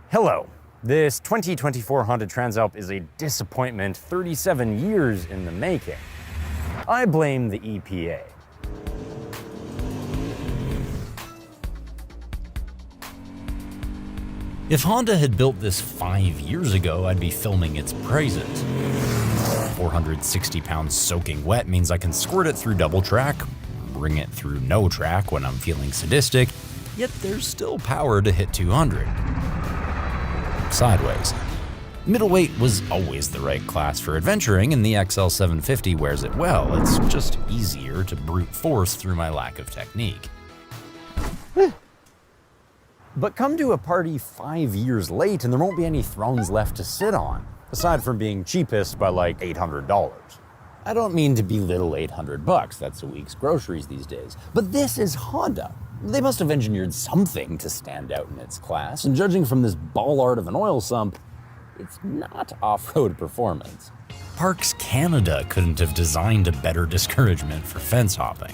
Hello. This 2024 Honda Transalp is a disappointment 37 years in the making. I blame the EPA. If Honda had built this 5 years ago, I'd be filming its praises. 460 pounds soaking wet means I can squirt it through double track, bring it through no track when I'm feeling sadistic, yet there's still power to hit 200. Sideways. Middleweight was always the right class for adventuring, and the XL750 wears it well. It's just easier to brute force through my lack of technique. But come to a party 5 years late and there won't be any thrones left to sit on, aside from being cheapest by like $800. I don't mean to belittle $800, that's a week's groceries these days, but this is Honda. They must have engineered something to stand out in its class, and judging from this ballard of an oil sump, it's not off-road performance. Parks Canada couldn't have designed a better discouragement for fence hopping.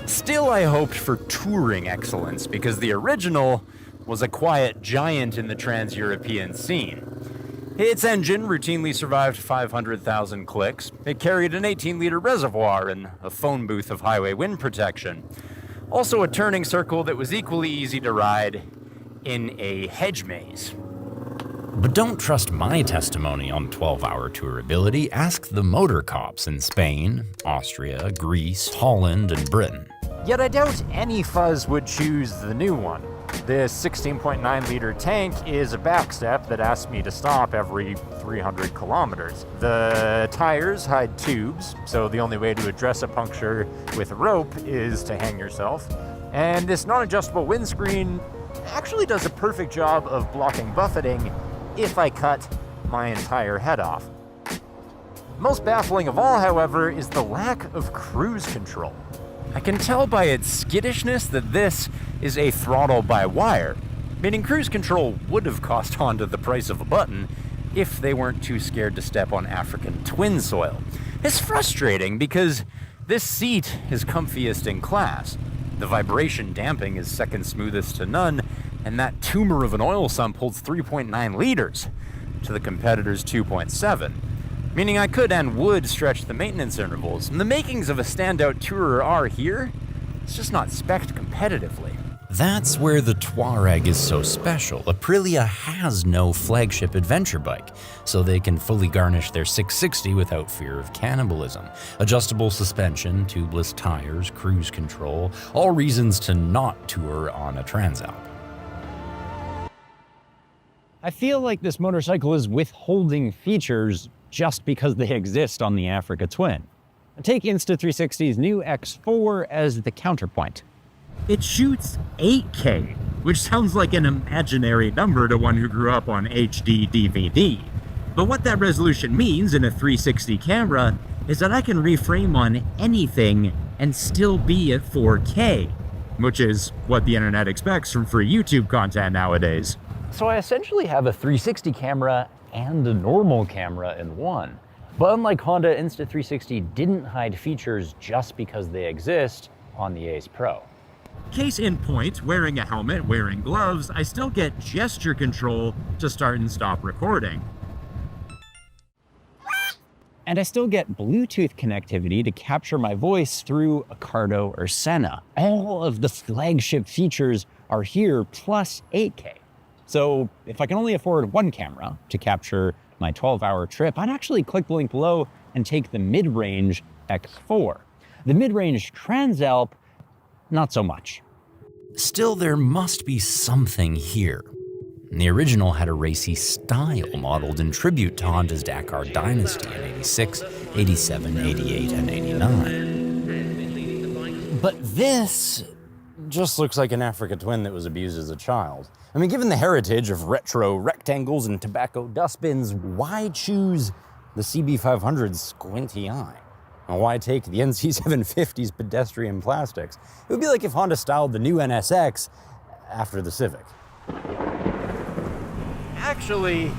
Still, I hoped for touring excellence, because the original was a quiet giant in the trans-European scene. Its engine routinely survived 500,000 clicks. It carried an 18-liter reservoir and a phone booth of highway wind protection. Also a turning circle that was equally easy to ride in a hedge maze. But don't trust my testimony on 12-hour tourability. Ask the motor cops in Spain, Austria, Greece, Holland, and Britain. Yet I doubt any fuzz would choose the new one. This 16.9-liter tank is a backstep that asks me to stop every 300 kilometers. The tires hide tubes, so the only way to address a puncture with a rope is to hang yourself. And this non-adjustable windscreen actually does a perfect job of blocking buffeting if I cut my entire head off. Most baffling of all, however, is the lack of cruise control. I can tell by its skittishness that this is a throttle-by-wire, meaning cruise control would have cost Honda the price of a button if they weren't too scared to step on African twin soil. It's frustrating because this seat is comfiest in class. The vibration damping is second smoothest to none, and that tumor of an oil sump holds 3.9 liters to the competitor's 2.7. Meaning I could and would stretch the maintenance intervals. And the makings of a standout tourer are here. It's just not spec'd competitively. That's where the Touareg is so special. Aprilia has no flagship adventure bike, so they can fully garnish their 660 without fear of cannibalism. Adjustable suspension, tubeless tires, cruise control, all reasons to not tour on a Transalp. I feel like this motorcycle is withholding features just because they exist on the Africa Twin. Take Insta360's new X4 as the counterpoint. It shoots 8K, which sounds like an imaginary number to one who grew up on HD DVD. But what that resolution means in a 360 camera is that I can reframe on anything and still be at 4K, which is what the internet expects from free YouTube content nowadays. So I essentially have a 360 camera and a normal camera in one. But unlike Honda, Insta360 didn't hide features just because they exist on the Ace Pro. Case in point, wearing a helmet, wearing gloves, I still get gesture control to start and stop recording. And I still get Bluetooth connectivity to capture my voice through a Cardo or Senna. All of the flagship features are here, plus 8K. So if I can only afford one camera to capture my 12-hour trip, I'd actually click the link below and take the mid-range X4. The mid-range Transalp, not so much. Still, there must be something here. The original had a racy style modeled in tribute to Honda's Dakar dynasty in 86, 87, 88, and 89. But this just looks like an Africa Twin that was abused as a child. I mean, given the heritage of retro rectangles and tobacco dustbins, why choose the CB500's squinty eye? And why take the NC750's pedestrian plastics? It would be like if Honda styled the new NSX after the Civic. Actually,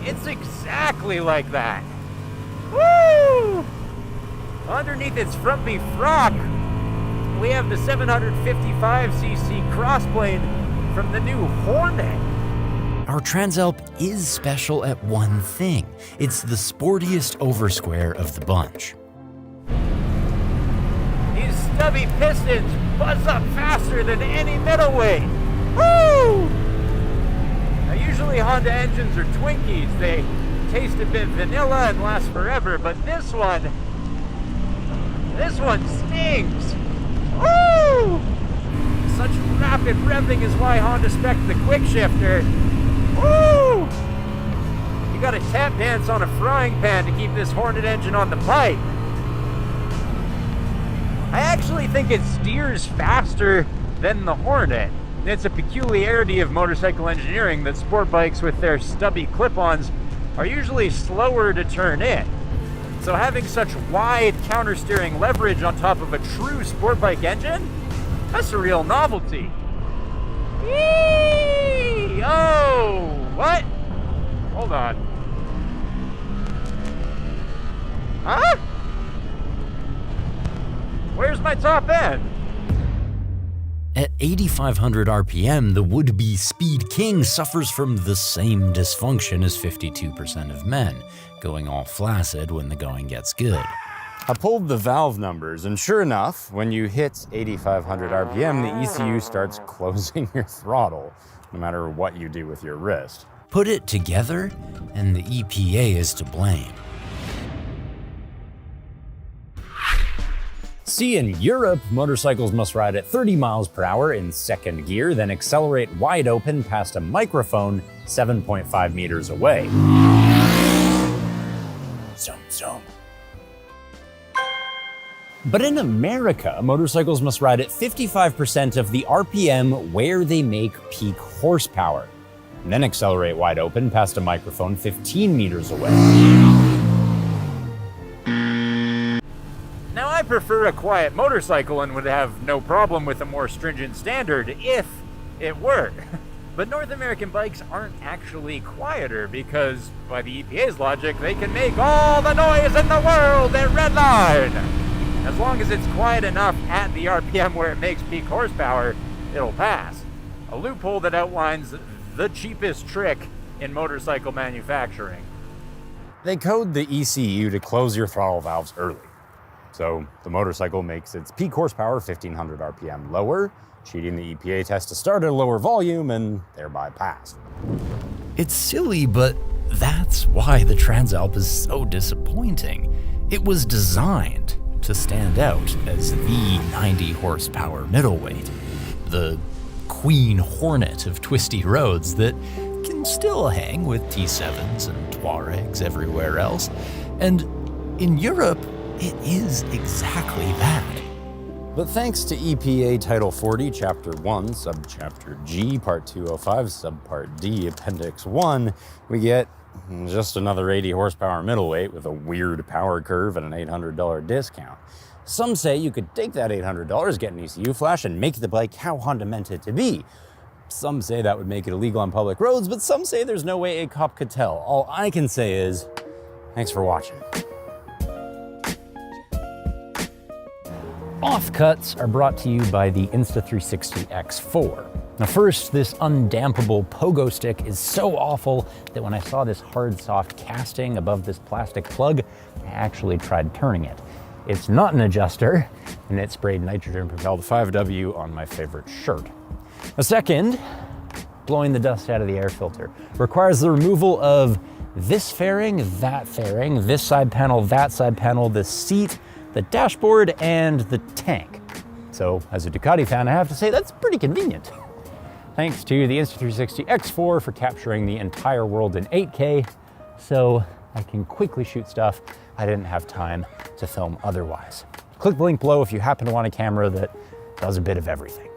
it's exactly like that. Woo! Underneath its frumpy frock, we have the 755cc crossplane from the new Hornet. our Transalp is special at one thing. It's the sportiest oversquare of the bunch. These stubby pistons buzz up faster than any middleweight. Woo! Now, usually Honda engines are Twinkies. They taste a bit vanilla and last forever, but this one stings. Woo! Such rapid revving is why Honda spec the quick shifter. Woo! You gotta tap dance on a frying pan to keep this Hornet engine on the bike. I actually think it steers faster than the Hornet. It's a peculiarity of motorcycle engineering that sport bikes with their stubby clip-ons are usually slower to turn in. So having such wide counter-steering leverage on top of a true sport bike engine, that's a real novelty. Eee! Oh, what? Hold on. Huh? Where's my top end? At 8,500 RPM, the would-be Speed King suffers from the same dysfunction as 52% of men, going all flaccid when the going gets good. I pulled the valve numbers, and sure enough, when you hit 8,500 RPM, the ECU starts closing your throttle, no matter what you do with your wrist. Put it together, and the EPA is to blame. See, in Europe, motorcycles must ride at 30 miles per hour in second gear, then accelerate wide open past a microphone 7.5 meters away. Zoom, zoom. But in America, motorcycles must ride at 55% of the RPM where they make peak horsepower, then accelerate wide open past a microphone 15 meters away. Now, I prefer a quiet motorcycle and would have no problem with a more stringent standard if it were. But North American bikes aren't actually quieter because, by the EPA's logic, they can make all the noise in the world at redline. As long as it's quiet enough at the RPM where it makes peak horsepower, it'll pass. A loophole that outlines the cheapest trick in motorcycle manufacturing. They code the ECU to close your throttle valves early. So the motorcycle makes its peak horsepower 1,500 RPM lower, cheating the EPA test to start at a lower volume and thereby pass. It's silly, but that's why the Transalp is so disappointing. It was designed to stand out as the 90 horsepower middleweight, the Queen Hornet of twisty roads that can still hang with T7s and Tuaregs everywhere else. And in Europe, it is exactly that. But thanks to EPA Title 40, Chapter 1, Subchapter G, Part 205, Subpart D, Appendix 1, we get just another 80 horsepower middleweight with a weird power curve and an $800 discount. Some say you could take that $800, get an ECU flash, and make the bike how Honda meant it to be. Some say that would make it illegal on public roads, but some say there's no way a cop could tell. All I can say is, thanks for watching. Offcuts are brought to you by the Insta360 X4. Now first, this undampable pogo stick is so awful that when I saw this hard, soft casting above this plastic plug, I actually tried turning it. It's not an adjuster, and it sprayed nitrogen-propelled 5W on my favorite shirt. A second, blowing the dust out of the air filter requires the removal of this fairing, this side panel, that side panel, the seat, the dashboard, and the tank. So as a Ducati fan, I have to say that's pretty convenient. Thanks to the Insta360 X4 for capturing the entire world in 8K, so I can quickly shoot stuff I didn't have time to film otherwise. Click the link below if you happen to want a camera that does a bit of everything.